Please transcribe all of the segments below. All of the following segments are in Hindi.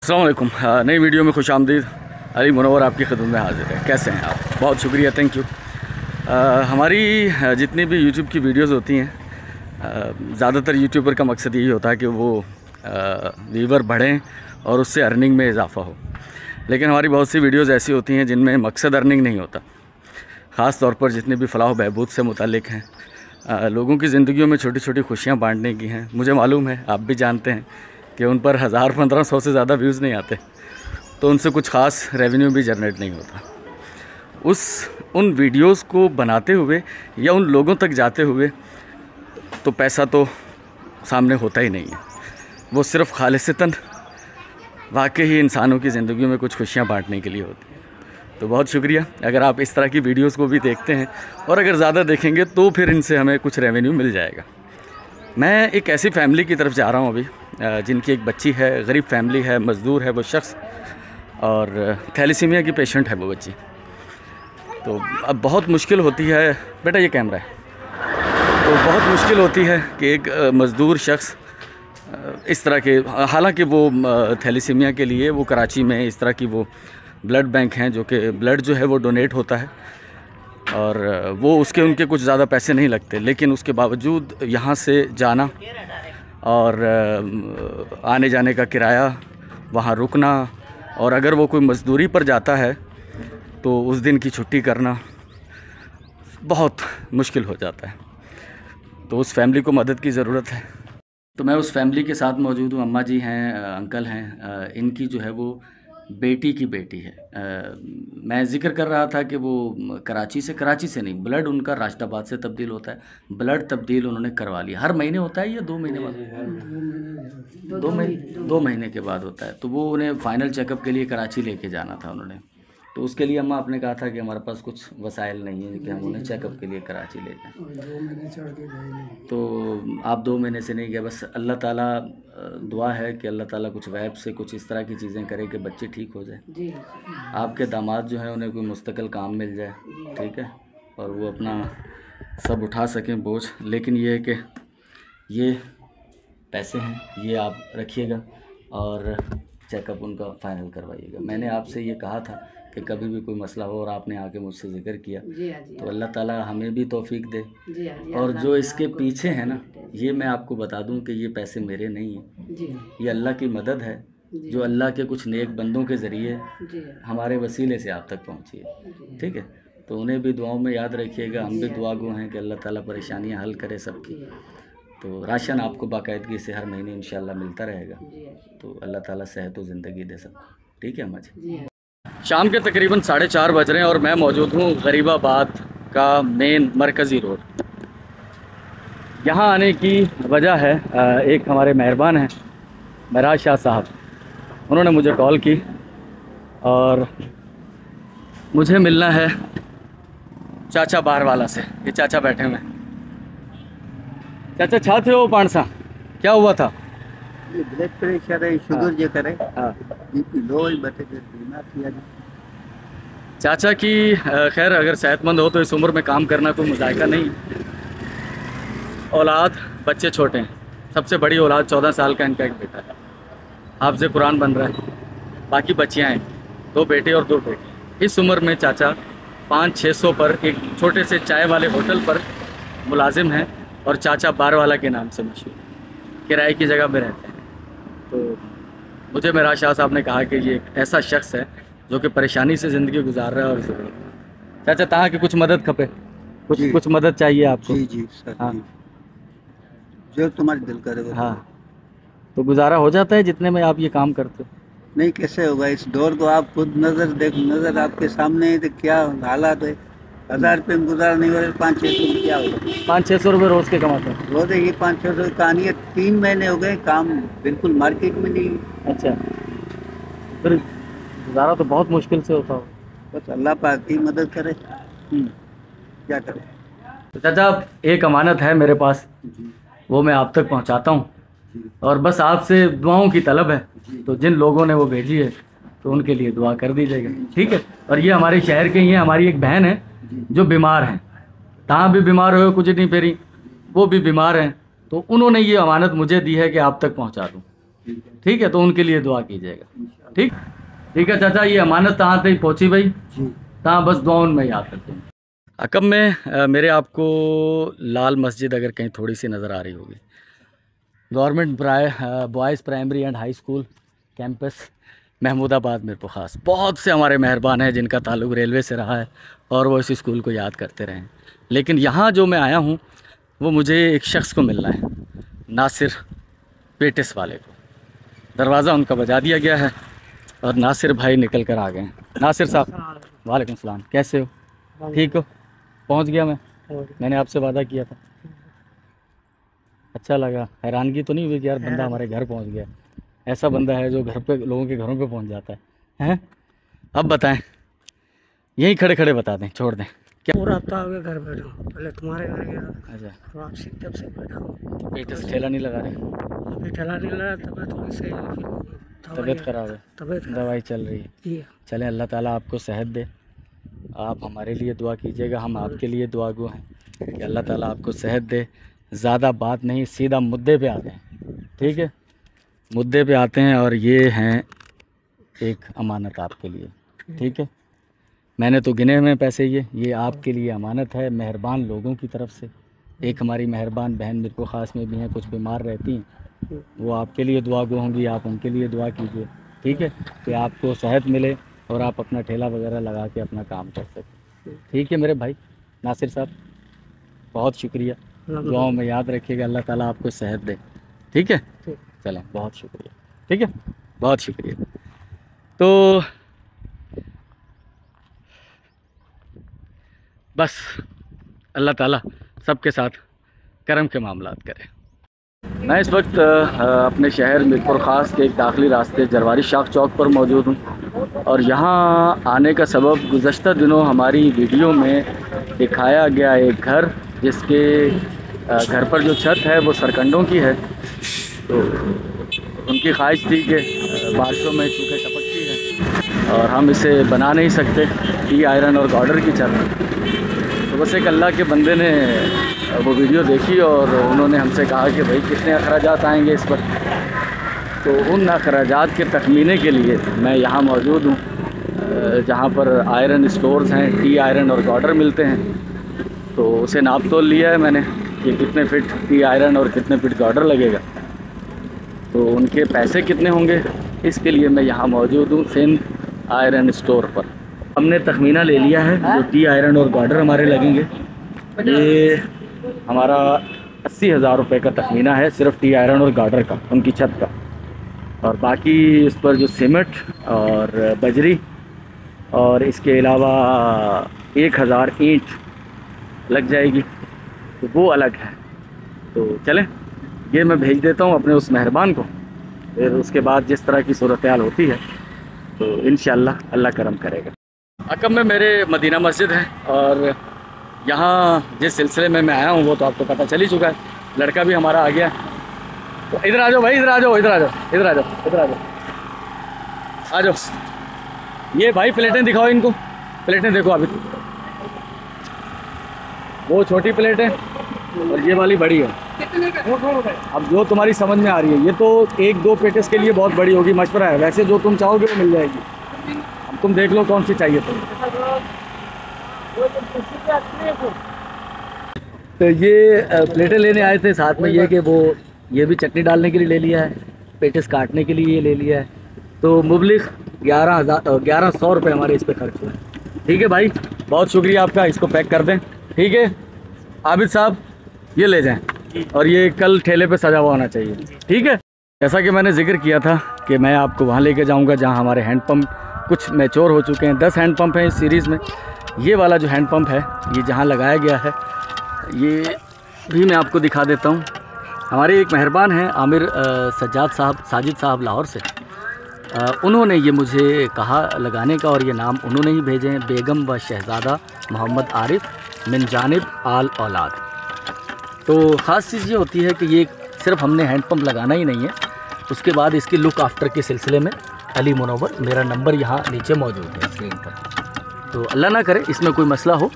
अस्सलाम वालेकुम। नई वीडियो में खुश आमदीद। अली मुनव्वर आपकी खिदमत में हाजिर है। कैसे हैं आप? बहुत शुक्रिया, थैंक यू। हमारी जितनी भी यूट्यूब की वीडियोस होती हैं, ज़्यादातर यूट्यूबर का मकसद यही होता है कि वो व्यूवर बढ़ें और उससे अर्निंग में इजाफ़ा हो। लेकिन हमारी बहुत सी वीडियोस ऐसी होती हैं जिनमें मकसद अर्निंग नहीं होता। ख़ास तौर पर जितने भी फ़लाह बहबूद से मुताल्लिक़ हैं, लोगों की ज़िंदगियों में छोटी छोटी खुशियाँ बांटने की हैं। मुझे मालूम है, आप भी जानते हैं कि उन पर 1000-1500 से ज़्यादा व्यूज़ नहीं आते, तो उनसे कुछ ख़ास रेवेन्यू भी जनरेट नहीं होता। उन वीडियोस को बनाते हुए या उन लोगों तक जाते हुए तो पैसा तो सामने होता ही नहीं है। वो सिर्फ़ खालिसतन वाकई ही इंसानों की ज़िंदगी में कुछ खुशियाँ बांटने के लिए होती है। तो बहुत शुक्रिया अगर आप इस तरह की वीडियोस को भी देखते हैं, और अगर ज़्यादा देखेंगे तो फिर इनसे हमें कुछ रेवेन्यू मिल जाएगा। मैं एक ऐसी फैमिली की तरफ जा रहा हूँ अभी, जिनकी एक बच्ची है, गरीब फैमिली है, मज़दूर है वो शख्स, और थैलेसीमिया की पेशेंट है वो बच्ची। तो अब बहुत मुश्किल होती है, बेटा ये कैमरा है, तो बहुत मुश्किल होती है कि एक मज़दूर शख्स इस तरह के, हालांकि वो थैलेसीमिया के लिए वो कराची में इस तरह की वो ब्लड बैंक हैं जो कि ब्लड जो है वो डोनेट होता है, और वो उनके कुछ ज़्यादा पैसे नहीं लगते। लेकिन उसके बावजूद यहाँ से जाना और आने जाने का किराया, वहाँ रुकना, और अगर वो कोई मज़दूरी पर जाता है तो उस दिन की छुट्टी करना बहुत मुश्किल हो जाता है। तो उस फैमिली को मदद की ज़रूरत है। तो मैं उस फैमिली के साथ मौजूद हूँ। अम्मा जी हैं, अंकल हैं, इनकी जो है वो बेटी की बेटी है। मैं ज़िक्र कर रहा था कि वो कराची से नहीं, ब्लड उनका राशिदाबाद से तब्दील होता है। ब्लड तब्दील उन्होंने करवा लिया। हर महीने होता है या 2 महीने बाद? 2 महीने के बाद होता है। तो वो उन्हें फ़ाइनल चेकअप के लिए कराची लेके जाना था उन्होंने। तो उसके लिए अम्मा आपने कहा था कि हमारे पास कुछ वसाइल नहीं है कि हम उन्हें चेकअप के लिए कराची ले जाएं। 2 महीने चढ़ के गए नहीं। तो आप 2 महीने से नहीं गए। बस अल्लाह ताला, दुआ है कि अल्लाह ताला कुछ गैब से कुछ इस तरह की चीज़ें करे कि बच्चे ठीक हो जाए, जी। आपके दामाद जो हैं उन्हें कोई मुस्तकिल काम मिल जाए, ठीक है, और वो अपना सब उठा सकें बोझ। लेकिन ये है कि ये पैसे हैं, ये आप रखिएगा और चेकअप उनका फ़ाइनल करवाइएगा। मैंने आपसे ये कहा था कि कभी भी कोई मसला हो और आपने आके मुझसे ज़िक्र किया, तो अल्लाह ताला हमें भी तौफीक दे। और जो इसके पीछे है ना, ये मैं आपको बता दूं कि ये पैसे मेरे नहीं हैं, ये अल्लाह की मदद है जो अल्लाह के कुछ नेक बंदों के ज़रिए हमारे वसीले से आप तक पहुँची है, ठीक है। तो उन्हें भी दुआओं में याद रखिएगा। हम भी दुआ गो हैं कि अल्लाह ताला परेशानियाँ हल करे सबकी। तो राशन आपको बाकायदगी से हर महीने इंशाल्लाह मिलता रहेगा। तो अल्लाह ताला सेहत और ज़िंदगी दे सबको, ठीक है अम्मा जी। शाम के तकरीबन 4:30 बज रहे हैं और मैं मौजूद हूँ गरीबाबाद का मेन मरकज़ी रोड। यहाँ आने की वजह है, एक हमारे मेहरबान हैं महराज शाह साहब, उन्होंने मुझे कॉल की और मुझे मिलना है चाचा बारवाला से। ये चाचा बैठे हुए हैं। चाचा छा थे हो पाण सा क्या हुआ था? ये ब्लड प्रेशर है, शुगर जे करे, हाँ, बीपी लो ही बटे के बीमार किया जी। चाचा की खैर अगर सेहतमंद हो तो इस उम्र में काम करना कोई मुज़ायका नहीं। औलाद, बच्चे छोटे हैं। सबसे बड़ी औलाद 14 साल का इनका एक बेटा है, हाफ़िज़ कुरान बन रहा है। बाकी बच्चियाँ हैं, 2 बेटे और 2 बेटी। इस उम्र में चाचा 500-600 पर एक छोटे से चाय वाले होटल पर मुलाजिम हैं और चाचा बारवाला के नाम से मशहूर, किराए की जगह में रहते हैं। तो मुझे महराज शाह साहब ने कहा कि ये एक ऐसा शख्स है जो कि परेशानी से ज़िंदगी गुजार रहा है। और चाचा तहाँ की कुछ मदद खपे, कुछ मदद चाहिए आपको? जी जी सर। हाँ जी, जो तुम्हारी दिल करे वो। हाँ, तो गुजारा हो जाता है जितने में आप ये काम करते हो? नहीं, कैसे होगा इस दौर को? आप खुद नजर आपके सामने है, तो क्या हालात है। 1000 रुपये में गुजारा नहीं हो रहा, 500-600 में क्या होगा? 500-600 रुपये रोज़ के कमाते हैं? रोज ये 500 की कहानी है। 3 महीने हो गए, काम बिल्कुल मार्केट में नहीं। अच्छा, फिर गुजारा तो बहुत मुश्किल से होता हो। बस अल्लाह पाक की मदद करे, क्या करे। तो चाचा एक अमानत है मेरे पास, जी वो मैं आप तक पहुंचाता हूं, जी और बस आपसे दुआओं की तलब है। जी। तो जिन लोगों ने वो भेजी है तो उनके लिए दुआ कर दीजिएगा, ठीक है। और ये हमारे शहर के ही हैं, हमारी एक बहन है जो बीमार हैं, तहाँ भी बीमार हो कुछ नहीं फेरी, वो भी बीमार हैं। तो उन्होंने ये अमानत मुझे दी है कि आप तक पहुंचा दूं। ठीक है, तो उनके लिए दुआ कीजिएगा। ठीक ठीक है चाचा, ये अमानत तहाँ तक पहुँची भाई, तहाँ बस दुआओं में याद करते हैं। अकब में मेरे आपको लाल मस्जिद अगर कहीं थोड़ी सी नज़र आ रही होगी, government boys primary and high school campus Mahmudabad मेरे को ख़ास। बहुत से हमारे मेहरबान हैं जिनका ताल्लुक़ रेलवे से रहा है और वो इस स्कूल को याद करते रहे। लेकिन यहाँ जो मैं आया हूँ वो मुझे एक शख्स को मिलना है, नासिर पेटिस वाले को। दरवाज़ा उनका बजा दिया गया है और नासिर भाई निकल कर आ गए हैं। नासिर साहब वालेकुम सलाम, कैसे हो? ठीक हो? पहुँच गया मैंने आपसे वादा किया था। अच्छा लगा, हैरानगी तो नहीं हुई कि यार बंदा हमारे घर पहुँच गया? ऐसा बंदा है जो घर पे लोगों के घरों पे पहुँच जाता है, हैं? अब बताएं, यहीं खड़े खड़े बता दें, छोड़ दें क्या? पूरा हफ्ता हो गया घर बैठा हूँ, पहले तुम्हारे घर गया। अच्छा, तो आपसे जब से बैठा हूँ तो पेट से ठेला नहीं लगा रहे? अभी ठेला नहीं लगा, तबीयत थोड़ी सही है, तबीयत ख़राब है, तबीयत दवाई चल रही है? जी। चलें, अल्लाह ताला आपको सेहत दे। आप हमारे लिए दुआ कीजिएगा, हम आपके लिए दुआगो हैं कि अल्लाह ताला आपको सेहत दे। ज़्यादा बात नहीं, सीधा मुद्दे पे आते हैं। ठीक है, मुद्दे पे आते हैं और ये हैं एक अमानत आपके लिए। ठीक है, मैंने तो गिने हुए पैसे, ये आपके लिए अमानत है मेहरबान लोगों की तरफ से। एक हमारी मेहरबान बहन मेरे को ख़ास में भी हैं, कुछ बीमार रहती हैं, वो आपके लिए दुआगो होंगी, आप उनके लिए दुआ कीजिए। ठीक है, कि आपको सेहत मिले और आप अपना ठेला वगैरह लगा के अपना काम कर सकें। ठीक है मेरे भाई नासिर साहब, बहुत शुक्रिया, दुआओं में याद रखिएगा, अल्लाह ताला आपको सेहत दे। ठीक है, चलें, बहुत शुक्रिया। ठीक है, बहुत शुक्रिया। तो बस अल्लाह ताला सबके साथ करम के मामलात करे। मैं इस वक्त अपने शहर मीरपुर ख़ास के एक दाखिली रास्ते जरवारी शाख चौक पर मौजूद हूँ और यहाँ आने का सबब गुज़श्ता दिनों हमारी वीडियो में दिखाया गया एक घर, जिसके घर पर जो छत है वो सरकंडों की है। तो उनकी ख्वाहिश थी कि बारिशों में चूँकि टपकती है और हम इसे बना नहीं सकते, टी आयरन और गार्डर की छत। तो बस एक अल्लाह के बंदे ने वो वीडियो देखी और उन्होंने हमसे कहा कि भाई कितने अखराजात आएंगे इस पर। तो उन अखराजात के तखमीने के लिए मैं यहाँ मौजूद हूँ, जहाँ पर आयरन स्टोर्स हैं, टी आयरन और गार्डर मिलते हैं। तो उसे नाप तोल लिया है मैंने कि कितने फ़िट टी आयरन और कितने फ़िट गार्डर लगेगा, तो उनके पैसे कितने होंगे, इसके लिए मैं यहाँ मौजूद हूँ सिंध आयरन स्टोर पर। हमने तखमीना ले लिया है जो टी आयरन और गार्डर हमारे लगेंगे। ये हमारा 80,000 रुपये का तखमीना है सिर्फ टी आयरन और गार्डर का, उनकी छत का। और बाकी इस पर जो सीमेंट और बजरी और इसके अलावा 1000 ईंट लग जाएगी, तो वो अलग है। तो चलें, ये मैं भेज देता हूँ अपने उस मेहरबान को, फिर उसके बाद जिस तरह की सूरत हाल होती है तो इंशाअल्लाह अल्लाह करम करेगा। अकब में मेरे मदीना मस्जिद है और यहाँ जिस सिलसिले में मैं आया हूँ वो तो आपको पता चल ही चुका है। लड़का भी हमारा आ गया, तो इधर आ जाओ भाई, इधर आ जाओ, इधर आ जाओ, इधर आ जाओ, इधर आ जाओ, आ जाओ। ये भाई प्लेटें दिखाओ इनको, प्लेटें देखो अभी, वो छोटी प्लेट है और ये वाली बड़ी है। अब जो तुम्हारी समझ में आ रही है, ये तो 1-2 पेटिस के लिए बहुत बड़ी होगी, मशवरा है। वैसे जो तुम चाहोगे वो मिल जाएगी, अब तुम देख लो कौन सी चाहिए तुम्हें। तो ये प्लेटें लेने आए थे, साथ में ये कि वो ये भी चटनी डालने के लिए ले लिया है, पेटिस काटने के लिए ये ले लिया है। तो मुबलिग 1100 रुपये हमारे इस पे खर्च हुए। ठीक है भाई, बहुत शुक्रिया आपका, इसको पैक कर दें। ठीक है आबिद साहब, ये ले जाएं और ये कल ठेले पे सजा हुआ होना चाहिए। ठीक है, जैसा कि मैंने जिक्र किया था कि मैं आपको वहाँ लेके जाऊँगा जहाँ हमारे हैंडपम्प कुछ मैच्योर हो चुके हैं। 10 हैंडपम्प हैं इस सीरीज़ में। ये वाला जो हैंडपम्प है ये जहाँ लगाया गया है, ये भी मैं आपको दिखा देता हूँ। हमारे एक मेहरबान हैं आमिर साजिद साहब लाहौर से, उन्होंने ये मुझे कहा लगाने का और ये नाम उन्होंने ही भेजे हैं, बेगम व शहज़ादा मोहम्मद आरिफ मिन जानिब आल औलाद। तो ख़ास चीज़ ये होती है कि ये सिर्फ हमने हैंडपम्प लगाना ही नहीं है, उसके बाद इसकी लुक आफ्टर के सिलसिले में अली मुनव्वर, मेरा नंबर यहाँ नीचे मौजूद है स्क्रीन पर। तो अल्लाह ना करे इसमें कोई मसला हो,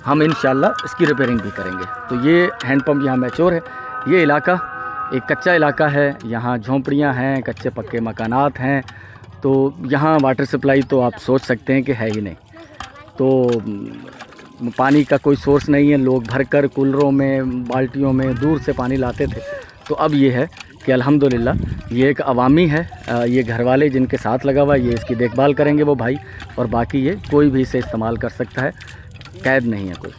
हम इंशाल्लाह इसकी रिपेयरिंग भी करेंगे। तो ये हैंडपम्प यहाँ मैच्योर है। ये इलाका एक कच्चा इलाका है, यहाँ झोंपड़ियाँ हैं, कच्चे पक्के मकानात हैं, तो यहाँ वाटर सप्लाई तो आप सोच सकते हैं कि है ही नहीं। तो पानी का कोई सोर्स नहीं है, लोग भरकर कूलरों में, बाल्टियों में दूर से पानी लाते थे। तो अब ये है कि अल्हम्दुलिल्लाह ये एक अवामी है, ये घर वाले जिनके साथ लगा हुआ, ये इसकी देखभाल करेंगे वो भाई, और बाकी ये कोई भी इसे इस्तेमाल कर सकता है, कैद नहीं है कोई।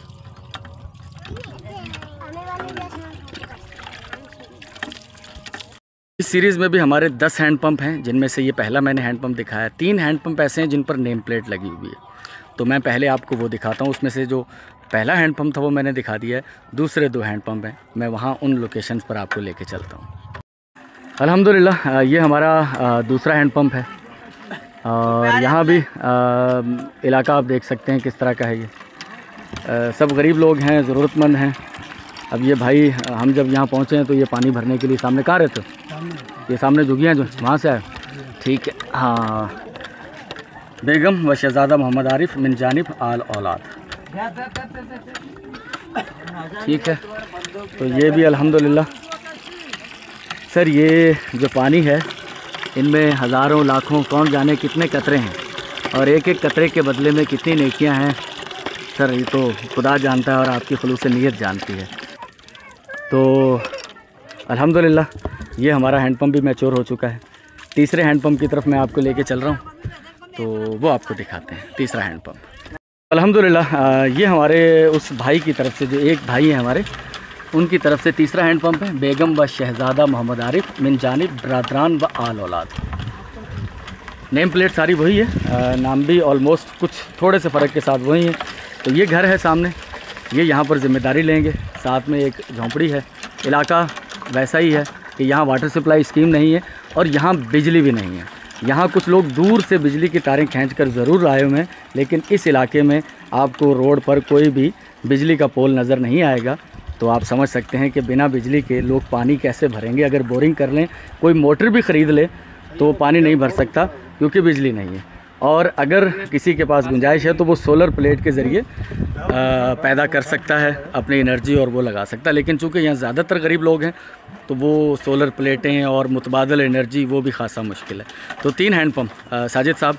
इस सीरीज़ में भी हमारे 10 हैंडपम्प हैं, जिनमें से ये पहला मैंने हैंडपम्प दिखाया। 3 हैंडपम्प ऐसे हैं जिन पर नेम प्लेट लगी हुई है, तो मैं पहले आपको वो दिखाता हूँ। उसमें से जो पहला हैंडपम्प था वो मैंने दिखा दिया है, दूसरे 2 हैंडपम्प हैं, मैं वहाँ उन लोकेशंस पर आपको लेके चलता हूँ। अल्हम्दुलिल्लाह ये हमारा दूसरा हैंडपम्प है, और यहाँ भी इलाका आप देख सकते हैं किस तरह का है। ये सब गरीब लोग हैं, ज़रूरतमंद हैं। अब ये भाई हम जब यहाँ पहुँचे हैं तो ये पानी भरने के लिए सामने कहाँ रहते हो? ये सामने झुगियाँ जो वहाँ से आए, ठीक है। हाँ, बेगम व शहज़ादा मोहम्मद आरिफ मिन जानिब आल औलाद, ठीक है। तो ये भी अल्हम्दुलिल्लाह। सर ये जो पानी है इनमें हज़ारों लाखों कौन जाने कितने कतरे हैं, और एक एक कतरे के बदले में कितनी नेकियां हैं सर, ये तो खुदा जानता है और आपकी खुलूस नीयत जानती है। तो अल्हम्दुलिल्लाह ये हमारा हैंडपम्प भी मैच्योर हो चुका है। तीसरे हैंडपम्प की तरफ मैं आपको लेके चल रहा हूँ, तो वो आपको दिखाते हैं तीसरा हैंडपम्प। अल्हम्दुलिल्लाह ये हमारे उस भाई की तरफ से, जो एक भाई हैं हमारे, उनकी तरफ से तीसरा हैंडपम्प है। बेगम व शहज़ादा मोहम्मद आरिफ मिन जानिब बरादरान व आल औलाद। नेम प्लेट सारी वही है, नाम भी ऑलमोस्ट कुछ थोड़े से फ़र्क के साथ वही है। तो ये घर है सामने, ये यहाँ पर ज़िम्मेदारी लेंगे। साथ में एक झोंपड़ी है। इलाका वैसा ही है कि यहाँ वाटर सप्लाई स्कीम नहीं है और यहाँ बिजली भी नहीं है। यहाँ कुछ लोग दूर से बिजली की तारें खींचकर ज़रूर आए हुए हैं, लेकिन इस इलाके में आपको रोड पर कोई भी बिजली का पोल नज़र नहीं आएगा। तो आप समझ सकते हैं कि बिना बिजली के लोग पानी कैसे भरेंगे। अगर बोरिंग कर लें, कोई मोटर भी ख़रीद ले, तो पानी नहीं भर सकता क्योंकि बिजली नहीं है। और अगर किसी के पास गुंजाइश है तो वो सोलर प्लेट के ज़रिए पैदा कर सकता है अपनी एनर्जी, और वो लगा सकता है। लेकिन चूँकि यहाँ ज़्यादातर गरीब लोग हैं तो वो सोलर प्लेटें और मुतबादल एनर्जी वो भी खासा मुश्किल है। तो 3 हैंडपम्प साजिद साहब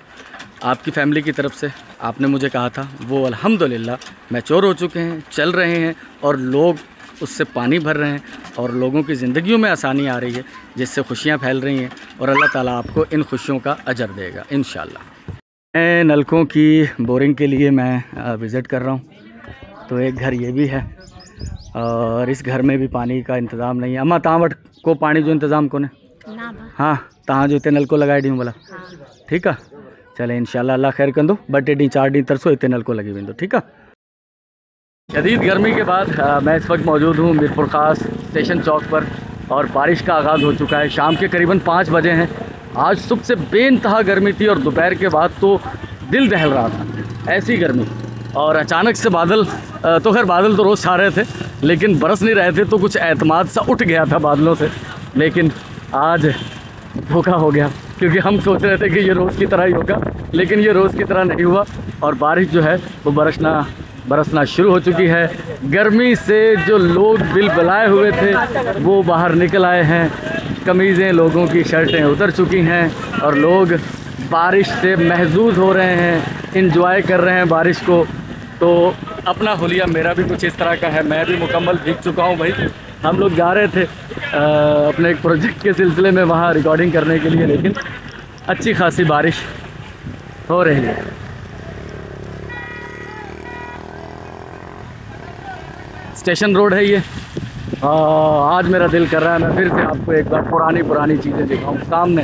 आपकी फ़ैमिली की तरफ से आपने मुझे कहा था, वो अल्हम्दुलिल्लाह मैच्योर हो चुके हैं, चल रहे हैं, और लोग उससे पानी भर रहे हैं, और लोगों की ज़िंदगियों में आसानी आ रही है, जिससे खुशियाँ फैल रही हैं, और अल्लाह ताला आपको इन खुशियों का अजर देगा इंशाअल्लाह। मैं नलकों की बोरिंग के लिए मैं विज़िट कर रहा हूँ। तो एक घर ये भी है, और इस घर में भी पानी का इंतज़ाम नहीं है। अम्मा तव्हां वटि को पानी जो इंतज़ाम कोन्हे? हाँ, तव्हां जो हिते नलको लॻाए ॾियूं भला, ठीकु आहे। चले इंशाअल्लाह अल्लाह ख़ैर कंदो। 2-3 ॾींहं 4 ॾींहं तरसो हिते नलको लॻी वेंदो, ठीकु आहे। शदीद गर्मी के बाद मैं इस वक्त मौजूद हूँ मीरपुर ख़ास स्टेशन चौक पर, और बारिश का आगाज़ हो चुका है। शाम के करीबन 5 बजे हैं। आज सुबह से बेइंतहा गर्मी थी, और दोपहर के बाद तो दिल दहल रहा था, ऐसी गर्मी। और अचानक से बादल, तो खैर बादल तो रोज़ छा रहे थे लेकिन बरस नहीं रहे थे, तो कुछ एतमाद सा उठ गया था बादलों से। लेकिन आज धोखा हो गया, क्योंकि हम सोच रहे थे कि ये रोज़ की तरह ही होगा, लेकिन ये रोज़ की तरह नहीं हुआ, और बारिश जो है वो बरसना शुरू हो चुकी है। गर्मी से जो लोग बिलबलाए हुए थे वो बाहर निकल आए हैं। कमीज़ें, लोगों की शर्टें उतर चुकी हैं, और लोग बारिश से महजूज हो रहे हैं, इंजॉय कर रहे हैं बारिश को। तो अपना हुलिया मेरा भी कुछ इस तरह का है, मैं भी मुकम्मल भीग चुका हूँ भाई। हम लोग जा रहे थे अपने एक प्रोजेक्ट के सिलसिले में वहाँ रिकॉर्डिंग करने के लिए, लेकिन अच्छी खासी बारिश हो रही है। स्टेशन रोड है ये। आज मेरा दिल कर रहा है मैं फिर से आपको एक बार पुरानी चीज़ें दिखाऊँ। सामने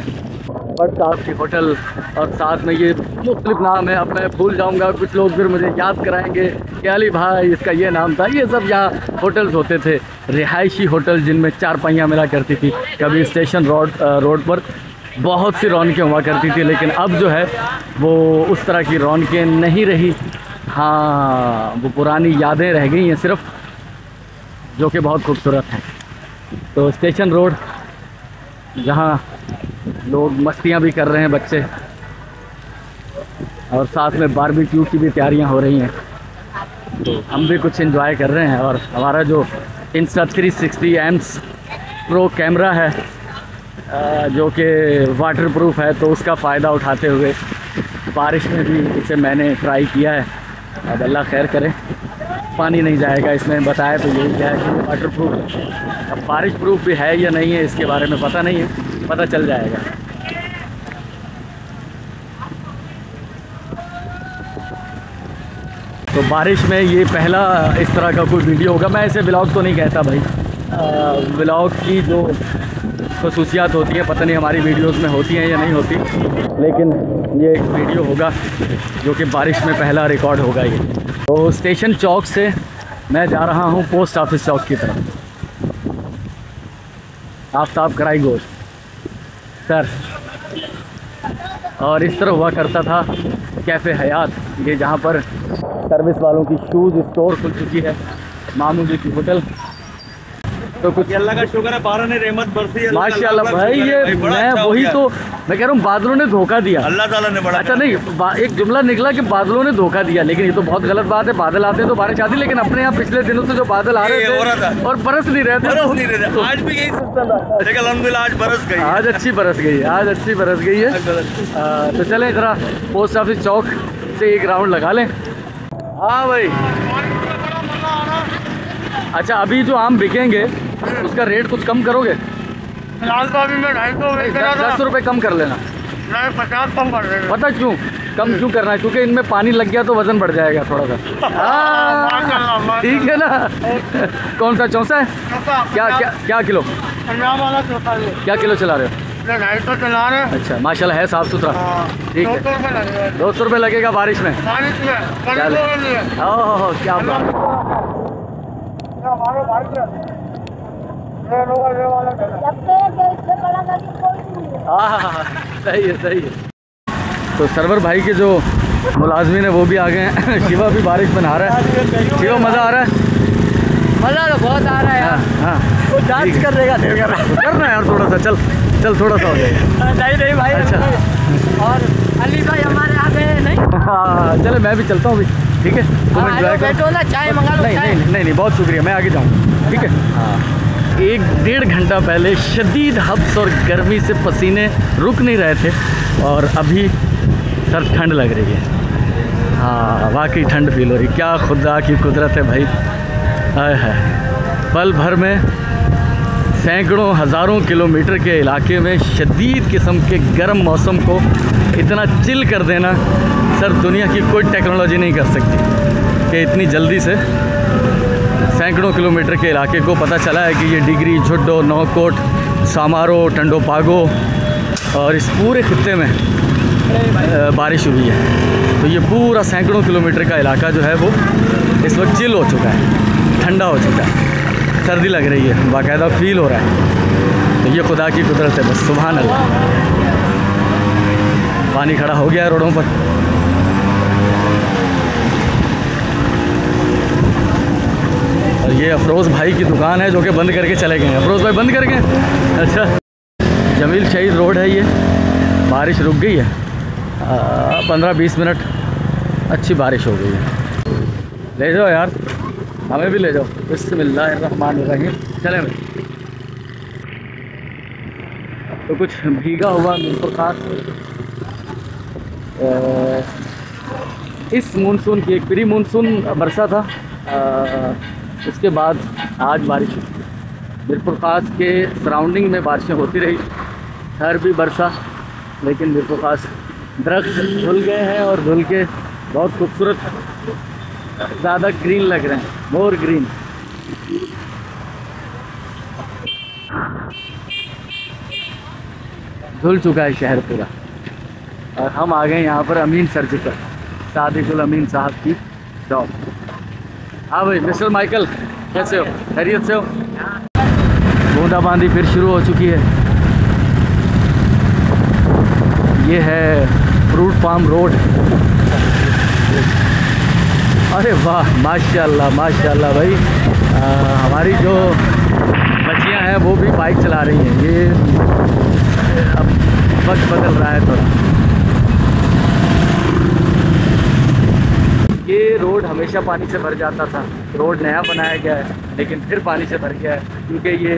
बट साहब की होटल, और साथ में ये मुख्तलिफ नाम है, अब मैं भूल जाऊंगा, कुछ लोग फिर मुझे याद कराएंगे कि अली भाई इसका ये नाम था। ये सब यहाँ होटल्स होते थे, रिहायशी होटल, जिनमें 4 पहियाँ मिला करती थी। कभी स्टेशन रोड पर बहुत सी रौनकें हुआ करती थी, लेकिन अब जो है वो उस तरह की रौनकें नहीं रही। हाँ, वो पुरानी यादें रह गई हैं सिर्फ, जो कि बहुत खूबसूरत हैं। तो स्टेशन रोड, जहाँ लोग मस्तियाँ भी कर रहे हैं बच्चे, और साथ में बारबेक्यू की भी तैयारियां हो रही हैं। तो हम भी कुछ एंजॉय कर रहे हैं, और हमारा जो इंस्टा 360 एम्स प्रो कैमरा है जो कि वाटरप्रूफ है, तो उसका फ़ायदा उठाते हुए बारिश में भी इसे मैंने ट्राई किया है। अब अल्लाह खैर करे, पानी नहीं जाएगा इसमें, बताया तो यही है कि वाटरप्रूफ है। अब बारिश प्रूफ भी है या नहीं है इसके बारे में पता नहीं है, पता चल जाएगा। तो बारिश में ये पहला इस तरह का कोई वीडियो होगा। मैं इसे व्लॉग तो नहीं कहता भाई, व्लॉग की जो खसूसियात होती हैं पता नहीं हमारी वीडियोस में होती हैं या नहीं होती, लेकिन ये एक वीडियो होगा जो कि बारिश में पहला रिकॉर्ड होगा ये। तो स्टेशन चौक से मैं जा रहा हूँ पोस्ट ऑफिस चौक की तरफ। आफ्ताब कढ़ाई गोश्त सर, और इस तरह हुआ करता था कैफ़े हयात, ये जहाँ पर सर्विस वालों की शूज़ स्टोर खुल चुकी है, मामू जी की होटल। तो कुछ अल्लाह का शुक्र है, बारह ने रहमत बरसी है माशाल्लाह भाई। ये मैं वही तो मैं कह रहा हूँ, बादलों ने धोखा दिया, अल्लाह ताला ने बड़ा। अच्छा नहीं, एक जुमला निकला कि बादलों ने धोखा दिया, लेकिन ये तो बहुत गलत बात है। बादल आते हैं तो बारिश आती, लेकिन अपने यहाँ पिछले दिनों से जो बादल आ रहे थे और बरस नहीं रहे थे, आज भी यही सिस्टम था, लेकिन अल्हम्दुलिल्लाह आज बरस गई, आज अच्छी बरस गई है, आज अच्छी बरस गई है। तो चलें ज़रा पोस्ट ऑफिस चौक से एक राउंड लगा लें। हाँ भाई, अच्छा अभी जो आम बिकेंगे उसका रेट कुछ कम करोगे? फिलहाल तो अभी मैं 250 10 रुपये कम कर लेना। नहीं 50 कम कर देगा। पता क्यों कम क्यों करना है? क्योंकि इनमें पानी लग गया तो वज़न बढ़ जाएगा थोड़ा सा। हाँ, ठीक है ना। कौन सा चौसा है? क्या क्या क्या किलो? वाला चौथा क्या किलो चला रहे हो? 250 चला रहे हैं। अच्छा माशाल्लाह है, साफ़ सुथरा। ठीक है, 200 रुपये लगेगा। 200 रुपये लगेगा बारिश में। बारिश में ओह क्या बात। हमारे भाई सही है सही है। तो सरवर भाई के जो मुलाजमीन है वो भी आ गए हैं। शिवा भी बारिश में नहा रहा है। शिवा मज़ा आ रहा है? मज़ा तो बहुत आ रहा है यार। हाँ वो डांस कर देगा करना है यार थोड़ा सा, चल थोड़ा सा हो जाएगा। नहीं भाई। अच्छा, और अली भाई हमारे आ गए नहीं? हाँ चले, मैं भी चलता हूँ अभी, ठीक है? तुम एंजॉय करो। बैठो ना, चाय मंगा लो। नहीं, बहुत शुक्रिया, मैं आगे जाऊँ, ठीक है? हाँ, 1-1.5 घंटा पहले शदीद हब्स और गर्मी से पसीने रुक नहीं रहे थे, और अभी सर ठंड लग रही है। हाँ वाकई ठंड फील हो रही। क्या खुदा की कुदरत है भाई, हाय हाय। पल भर में सैकड़ों हज़ारों किलोमीटर के इलाके में शदीद किस्म के गर्म मौसम को इतना चिल कर देना, सर दुनिया की कोई टेक्नोलॉजी नहीं कर सकती कि इतनी जल्दी से सैकड़ों किलोमीटर के इलाके को पता चला है कि ये डिग्री, झुड्डो, नौकोट, सामारो, टंडोपागो और इस पूरे खित्ते में बारिश हुई है। तो ये पूरा सैकड़ों किलोमीटर का इलाका जो है वो इस वक्त चिल हो चुका है, ठंडा हो चुका है, सर्दी लग रही है, बाकायदा फील हो रहा है। तो ये खुदा की कुदरत है बस, सुभान अल्लाह। पानी खड़ा हो गया है रोडों पर। और ये अफरोज़ भाई की दुकान है जो कि बंद करके चले गए हैं। अफरोज़ भाई बंद कर गए? अच्छा, जमील शहीद रोड है ये। बारिश रुक गई है, 15-20 मिनट अच्छी बारिश हो गई है। ले जाओ यार, हमें भी ले जाओ। बिस्मिल्लाहिर्रहमानिर्रहीम। चलें भाई। तो कुछ भीगा हुआ ख़ास इस मानसून की एक प्री मानसून बरसा था, उसके बाद आज बारिश हुई। मीरपुर ख़ास के सराउंडिंग में बारिशें होती रही, हर भी बरसा, लेकिन मीरपुर ख़ास दरख्त धुल गए हैं और धुल के बहुत खूबसूरत ज़्यादा ग्रीन लग रहे हैं, मोर ग्रीन। धुल चुका है शहर पूरा, और हम आ गए यहाँ पर अमीन सर्जिकल, सादिकुल अमीन साहब की शॉप। हाँ भाई, मिस्टर माइकल कैसे हो? खैरियत से हो? बूंदाबांदी फिर शुरू हो चुकी है। ये है फ्रूट फार्म रोड। अरे वाह माशाल्लाह माशाल्लाह भाई। हमारी जो बच्चियां हैं वो भी बाइक चला रही हैं। ये अब वक्त बदल रहा है थोड़ा। ये रोड हमेशा पानी से भर जाता था, रोड नया बनाया गया है लेकिन फिर पानी से भर गया है, क्योंकि ये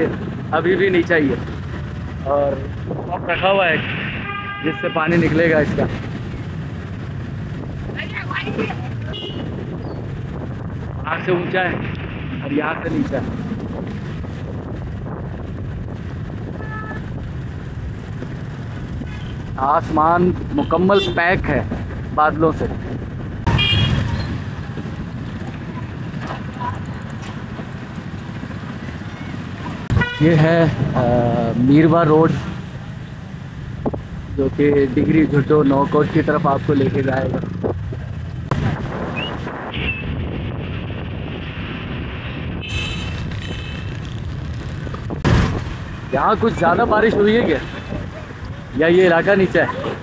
अभी भी नीचा ही है, और पंप रखा हुआ है जिससे पानी निकलेगा इसका। वहाँ से ऊंचा है और यहाँ से नीचा है। आसमान मुकम्मल पैक है बादलों से। ये है मीरवा रोड, जो कि डिग्री झुटो नौकोट की तरफ आपको लेके जाएगा। यहाँ कुछ ज़्यादा बारिश हुई है क्या, या ये इलाका नीचा है?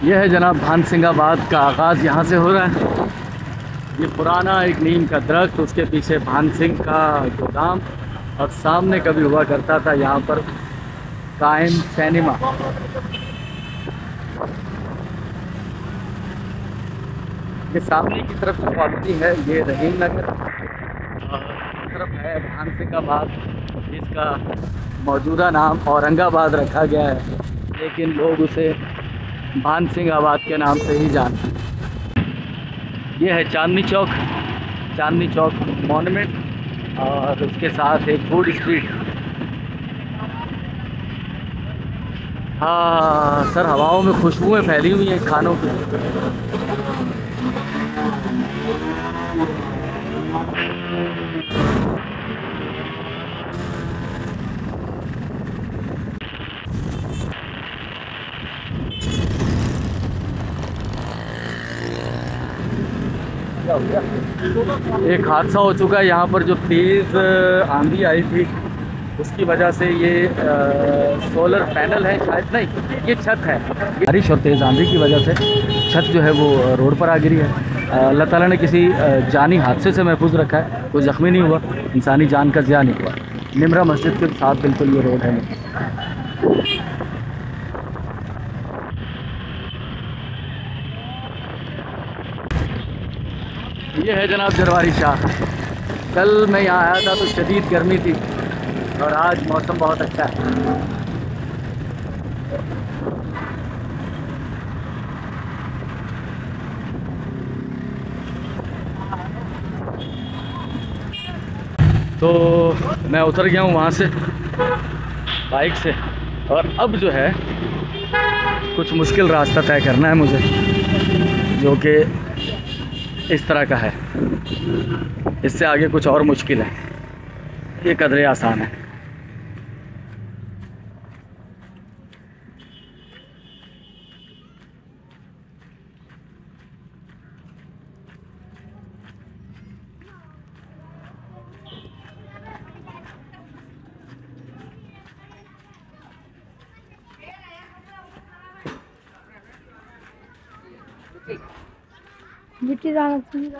यह है जनाब भानसिंगाबाद का आगाज़ यहाँ से हो रहा है। ये पुराना एक नीम का दरख्त, उसके पीछे भानसिंग का गोदाम, और सामने कभी हुआ करता था यहाँ पर कायम सिनेमा। ये सामने की तरफ जो प्रॉपर्टी है ये रहीम नगर, और इस तरफ है भानसिंगाबाद, जिसका मौजूदा नाम औरंगाबाद रखा गया है, लेकिन लोग उसे भानसिंगाबाद के नाम से ही जानते हैं। ये है चांदनी चौक मॉन्यूमेंट, और उसके साथ एक फूड स्ट्रीट। हाँ सर, हवाओं में खुशबुएं फैली हुई हैं खानों की। एक हादसा हो चुका है यहाँ पर, जो तेज़ आंधी आई थी उसकी वजह से ये सोलर पैनल है शायद, नहीं ये छत है। बारिश और तेज़ आंधी की वजह से छत जो है वो रोड पर आ गिरी है। अल्लाह ताला ने किसी जानी हादसे से महफूज रखा है, कोई ज़ख्मी नहीं हुआ, इंसानी जान का ज़िया नहीं हुआ। निमरा मस्जिद के साथ बिल्कुल ये रोड है। ये है जनाब जरवारी शाह। कल मैं यहाँ आया था तो शदीद गर्मी थी, और आज मौसम बहुत अच्छा है। तो मैं उतर गया हूँ वहाँ से बाइक से, और अब जो है कुछ मुश्किल रास्ता तय करना है मुझे, जो कि इस तरह का है। इससे आगे कुछ और मुश्किल है, ये कदरे आसान है। मिट्टी जाना चाहिए।